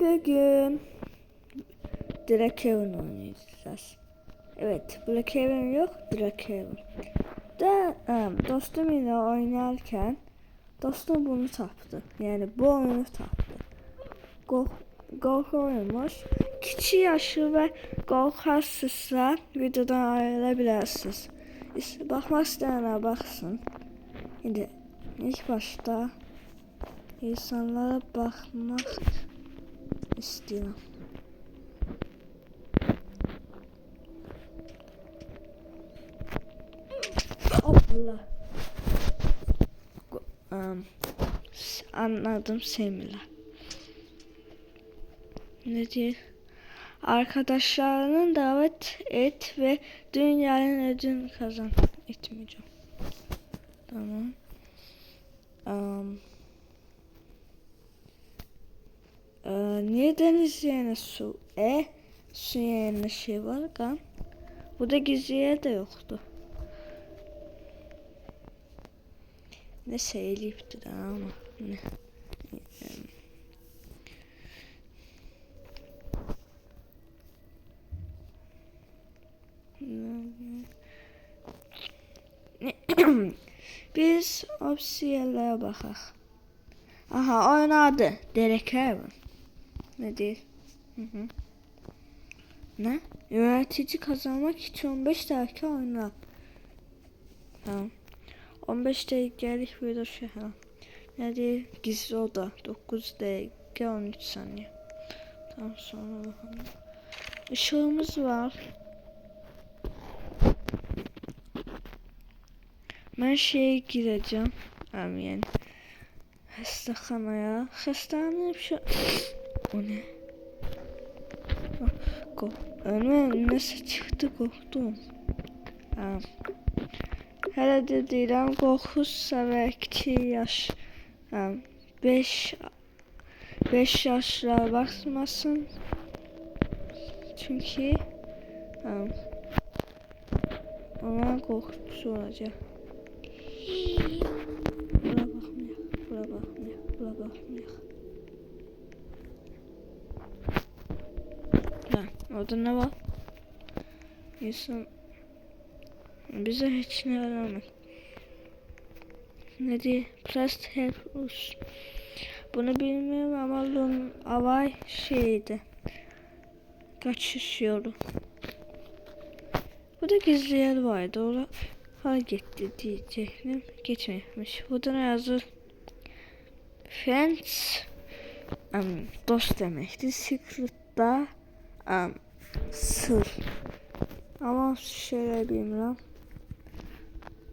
Bugün Brookhaven oynayacağız. Evet, Brookhaven yok, Brookhaven. Dostum ile oynarken dostum bunu tapdı. Yani bu oyunu tapdı. Korku oyunmuş. Kişi yaşı ve korkarsızsa videodan ayrılabilirsiniz. Bakmak isteyenler baksın. Şimdi ilk başta insanlara bakmak istiyorum. Allah. Anladım Semila. Ne diyor? Arkadaşlarını davet et ve dünyanın ödülünü kazan. Etmeyeceğim. Tamam. Niye deniz yerine su? Su yerine şey var kan. Bu da gizli yer de yoktu. Ne söyleyipti de ama ne? Biz opsiyonlara bakaq. Aha, oynadı. Brookhaven. Ne değil? Ne? Yönetici kazanmak için 15 dakika oyna. Tamam. 15 dakikalık bir şey. Ne değil? Gizli oda. 9 dakika 13 saniye. Tamam, sonra bakalım. Işığımız var. Ben şeye gireceğim. Yani hastahaneye. Hastane bir şey. O ne? Önüme nasıl çıktı, korktum. Hele de deyirəm, qorxursa və kiçik yaş 5 yaşlara baxmasın. Çünki ona qorxusu olacaq. Bura baxmayaq. Orada ne var? İnsan bize hiç ne yaramaz. Ne diye? Press help us. Bunu bilmiyorum ama Lun Avay şeydi. Kaçış yolu. Bu da gizli yer vardı. Oraya gitti diyecektim. Geçmemiş. Burada ne yazır? Friends dost demekti. Secret'da sır. Ama şeyler bilmiyorum.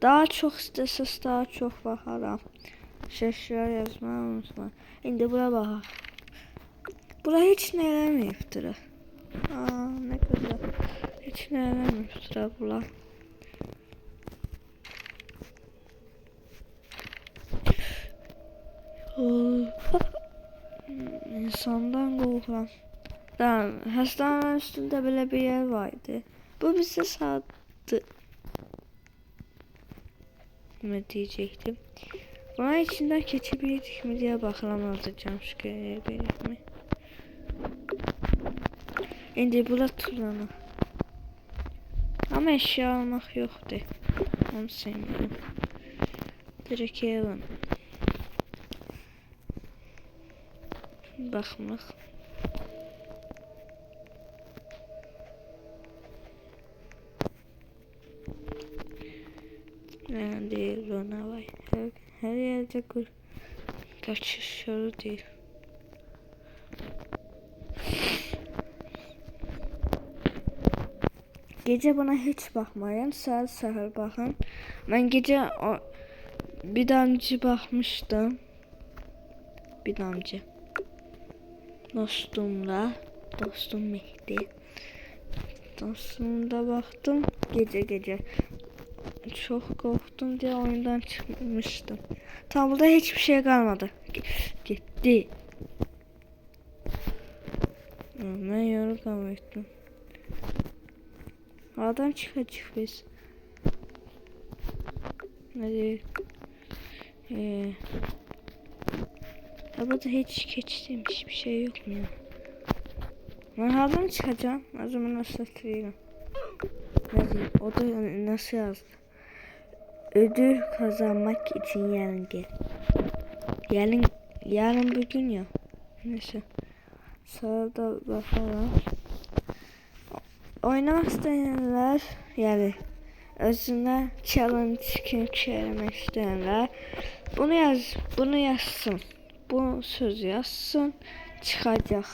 Daha çok istesiniz daha çok bakaram. Şeyler yazmayı unutmayın. Şimdi bura bakaq. Bura hiç ne eləməyibdir. Ne güzel. Hiç ne eləməyibdir bura. İnsandan qorxuram. Tamam, hastanenin üstünde böyle bir yer vardı. Bu bize sattı. Ne diyecektim? Buna içinden geçebilirdik mi diye bakılamayacağım şu görebilirdik mi? Şimdi bula turanı. Ama eşya almak yoktu. Onu sevmiyorum. Brookhaven. Bakmaq. Ne değil ona vay. Her yerde kaçış yolu değil. Gece bana hiç bakmayın. Səhər bakın. Ben gece bir damcı bakmıştım. Bir damcı. Dostum Mehdi. Dostumda baktım gece. Çok korktum diye oyundan çıkmıştım. Tam burada hiçbir şey kalmadı. Gitti. Ben yorulmamıştım. Oradan çıkacak biz. Hadi. Burada hiç geçtiğimiz bir şey yok mu ya? Ben hardan çıkacağım? O zaman nasıl hatırlayayım? Ne diyeyim? O da nasıl yazdı? Ödül kazanmak için yarın gel. Yarın bugün ya. Neyse. Sonra da bakalım. Oynamak isteyenler yani özüne challenge keçirmek isteyenler bunu yazsın. Bu söz yazsın. Çıkacak.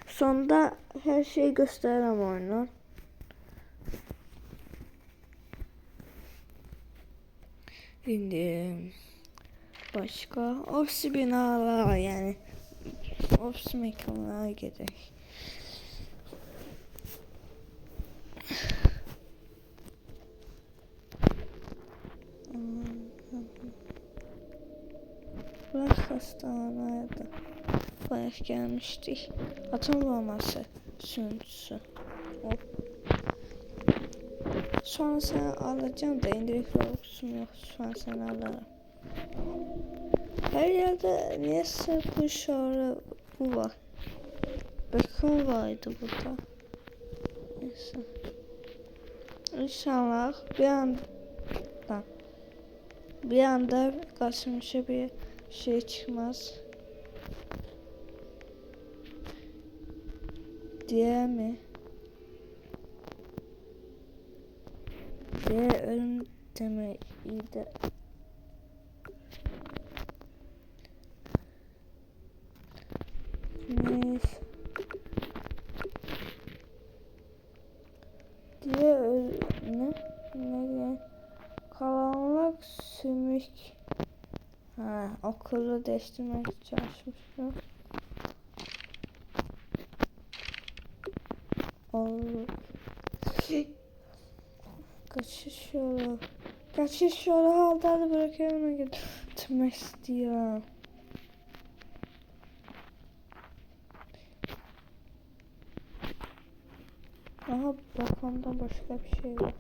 Sonunda her şeyi göstereceğim oyunu. Şimdi başka ofis binalar yani ofis mekanlara gerek. Bırak hastaneye de bayağı gelmiştik. Atom bombası sürüntüsü. Hop. Sonra seni alacağım da indirik olsun yok. Sonra seni alırım. Her yerde niyeyse bu şöyle bu var. Bakın vardı burada. Neyse. İnşallah bir anda karşımıza bir şey çıkmaz. Diye mi? Diye ölüm deme iyi de. Neyse. Diye ne? Ne? Karanlık sümük. Ha, okulu değiştirmek çalışmışım. Olur. Kaçış yolu. Kaçış yolu halde bırakıyorum. Gitmek istiyorum. Aha balkonda başka bir şey var.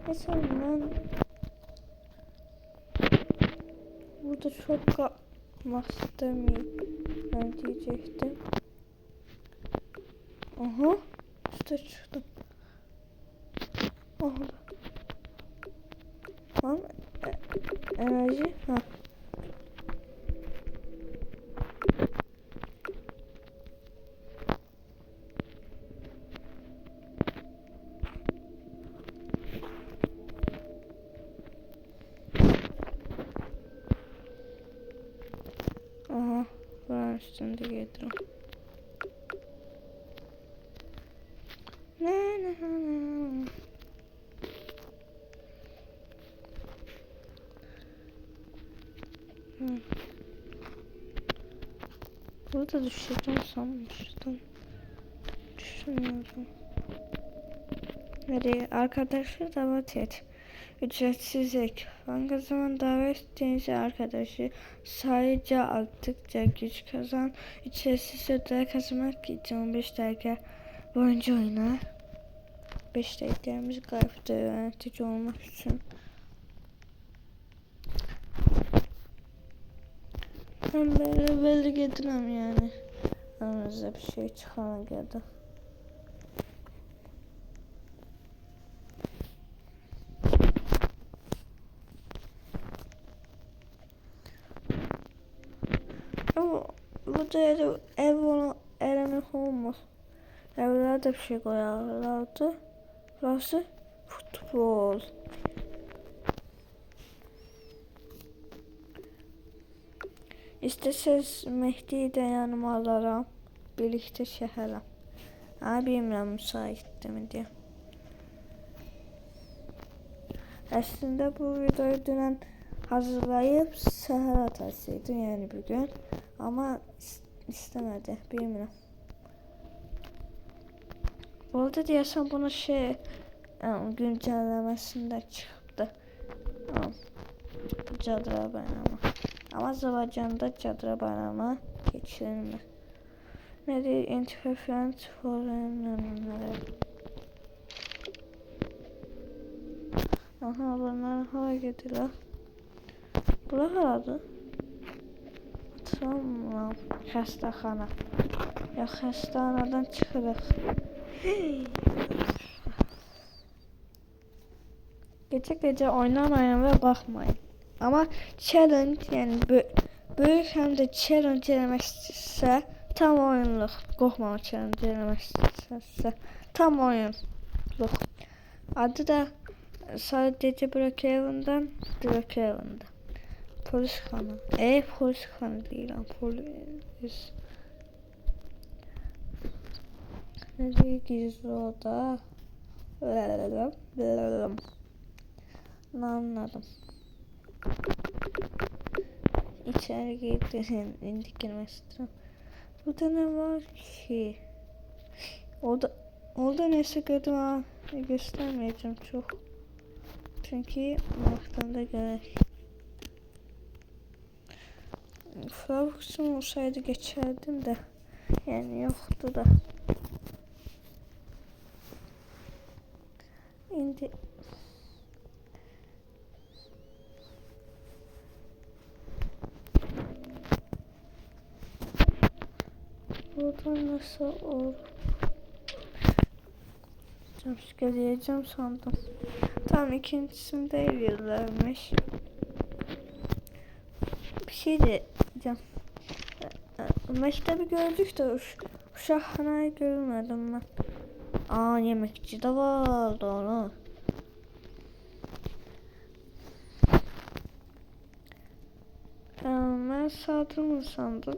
Mesela ben burada çok kalmak istemiyorum diyecektim. Aha üstte çıktım. Aha. Lan enerji ha. Aha buranın üstünde getiririm. Ne. Burada düşeceğim sanmıştım. Düşünüyorum. Nereye? Arkadaşlar davet et. Ücretsiz ekran zaman davet ettiğiniz arkadaşı sadece arttıkça güç kazan. Ücretsiz ödül kazanmak için 15 dakika boyunca oynar. 5 dakikamız gayet yönetici olmak için. Ben böyle getirem yani. Aranızda bir şey çıkana kadar. Ama burada ev elemek olmaz. Evlerde bir şey koyarlardı. Burası futbol. İsteseniz Mehdi'yi de yanıma alaram. Birlikte şəhərə. Bilmirəm müsaitdir mi diye. Aslında bu videoyu dünən hazırlayıp səhər atasıydı yani bugün. Ama istemedi. Bilmirəm. Bu arada deyəsən bunu güncellemesinde çıktı. Cadıra bayramı. Ama Azerbaycan'da Cadıra bayramı geçirilmez. Ne değil interference forenlerine. Aha bunlar hava gidiyor. Bura haradır? Tamam. Xəstəxana. Ya xəstəxanadan çıxırıq. Gecə oynamayın və baxmayın. Amma challenge, yəni böyük həm də challenge eləmək istəyirsə, tam oyunluq. Qorxmama challenge eləmək istəyirsə, tam oyunluq. Adı da sadəcə Brookhaven'dan Brookhaven'da. Polis xanı. Polis xanı deyirəm. Polis. Necə gizli oda? Anladım. İçeri girdim. İndi girmək istəyirəm. Burada ne var ki? Orada nəsə qadın göstərməyəcəm çox. Çünki vaxtında gerek. Flavxum olsaydı geçerdim de. Yani yoktu da. İndi buradan nasıl olur? Jumpscare diyeceğim sandım. Tam ikincisinde veriyorlarmış. Bir şey diyeceğim. Mektebi gördük de uşaqxanayı görmedim ben. Yemekçi de var doğru. Ben sadım sandım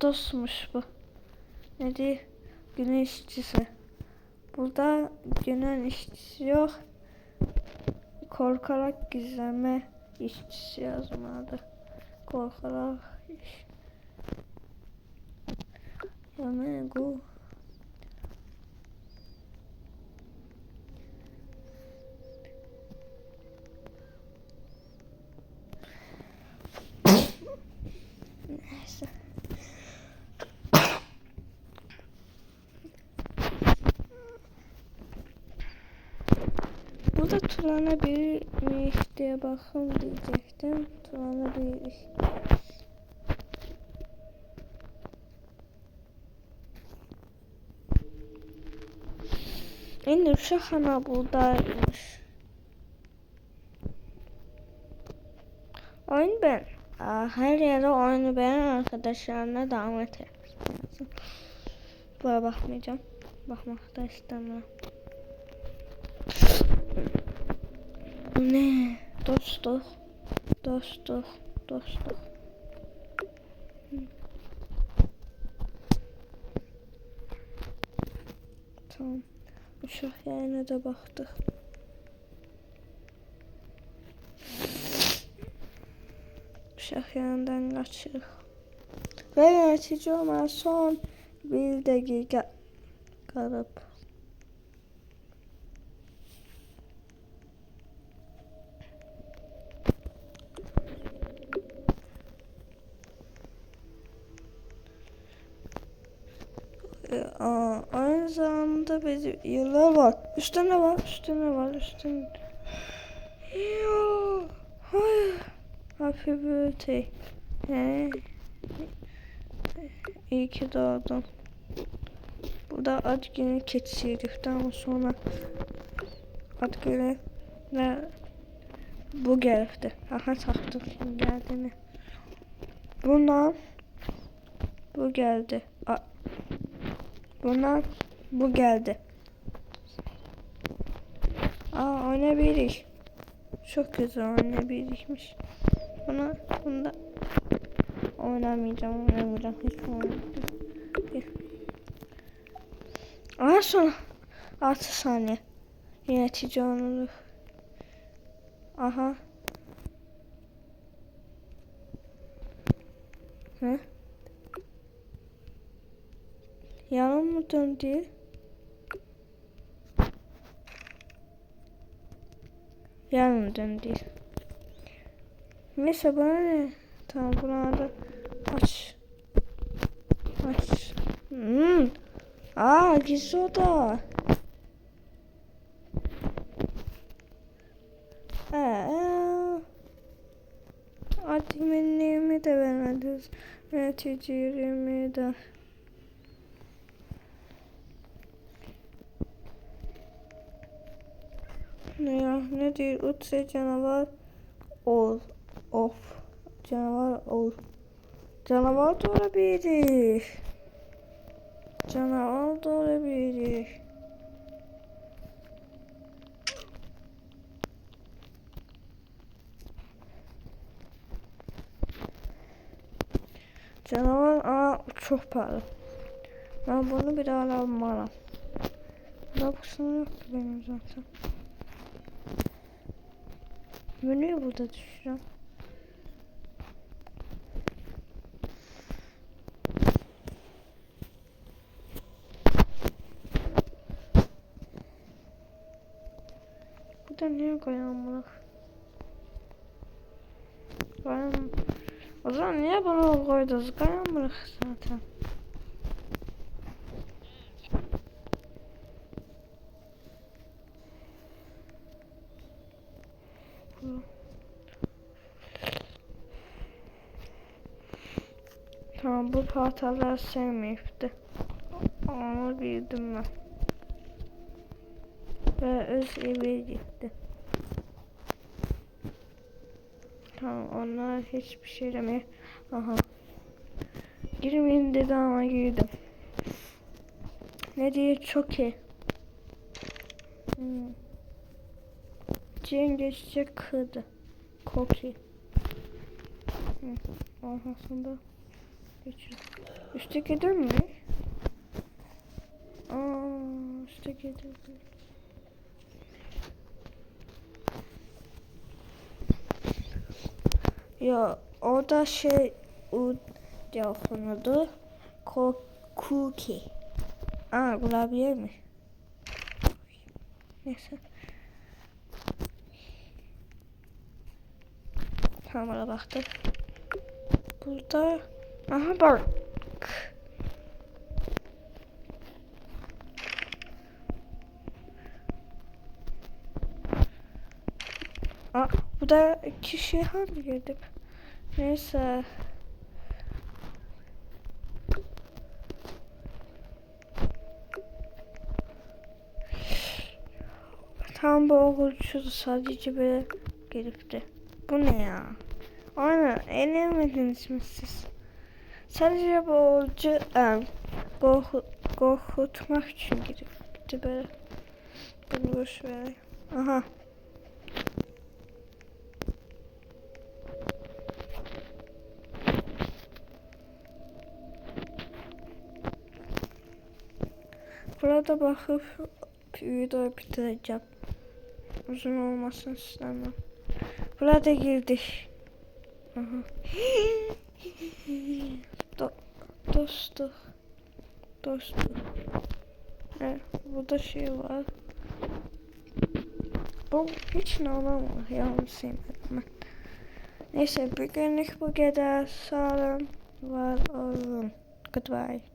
dostmuş bu. Ne diye? Günün işçisi. Burada günün işçisi yok. Korkarak gizleme işçisi yazmadı. Korkarak iş. Yani bu. Neyse. Burada Turan'a bir diye bakın diyecektim. Turan'a bir. İndi uşaqxana buradaymış. Oyun ben. Her yere oyunu beğenen arkadaşlarına davet etsin. Buraya bakmayacağım. Bakmak da istemiyorum. Ne? Dostluk. Tamam. Uşaq yerine de baktık. Uşaq yanından kaçırıq. Ve yönetici olmayan son bir dakika qalıb. Aynı zamanda bizim yıllar var. Üstüne var. Yoo, hayır. Happy birthday. İyi ki doğdun. Burada ad günü keçirdik ama sonra ad günü ve bu gəlibdi. Aha tapdıq kim gəldiyini. Bundan bu geldi. Bundan bu geldi. Oynayabilirik. Çok güzel oynayabilirikmiş. Bunda oynamayacağım. Hiç oynamayacağım. Sonra 6 saniye. Yönetici onu. Aha. Hı? Yanım mı döndü? Yanım döndü. Neyse bana ne? Tamam buna da aç. Gizli oda. Adminliğimi de vermediniz. Yöneticiliğimi de. Ne ya? Ne diyor? Utse canavar ol. Of. Canavar ol. Canavar da olabilir. Canavar da olabilir. Canavar çok pahalı. Ben bunu bir daha almalım. Robux'um yoktu benim zaten. Menüyü burada düşüreceğim. Burada niye koyalım? O zaman niye bunu koydunuz? Kayanmırık zaten. Tamam, bu tahtalar sevmeyipti. Onu bildim ben. Ve öz eve gitti. Tamam, onlar hiçbir şey demiyor. Aha. Girmeyin dedi ama girdim. Ne diye çok iyi. Cengeççe kırdı. Koki. Arkasında geçiyor. Üste gider mi? Üste gider. Ya orada şey o telefonudu cookie. Kurabiye mi? Neyse. Kamera baktı. Burada aha bak. Bu da kişi hangi girdik? Neyse. Tam bu okulcudu sadece böyle gelipti. Bu ne ya? Aynen eğlenemediniz mi siz? Sadece bu okulcu korkutmak için gelipti böyle. Bunu boş ver. Aha. Burada bakıp videoyu bitireceğim. Uzun olmasını istemem. Burada girdik. Aha. Dostum. Burada şey var. Bu hiç normal var. Yalnız sevmedim ben. Neyse bugünlük bu kadar. Sağ olun. Var olun. Goodbye.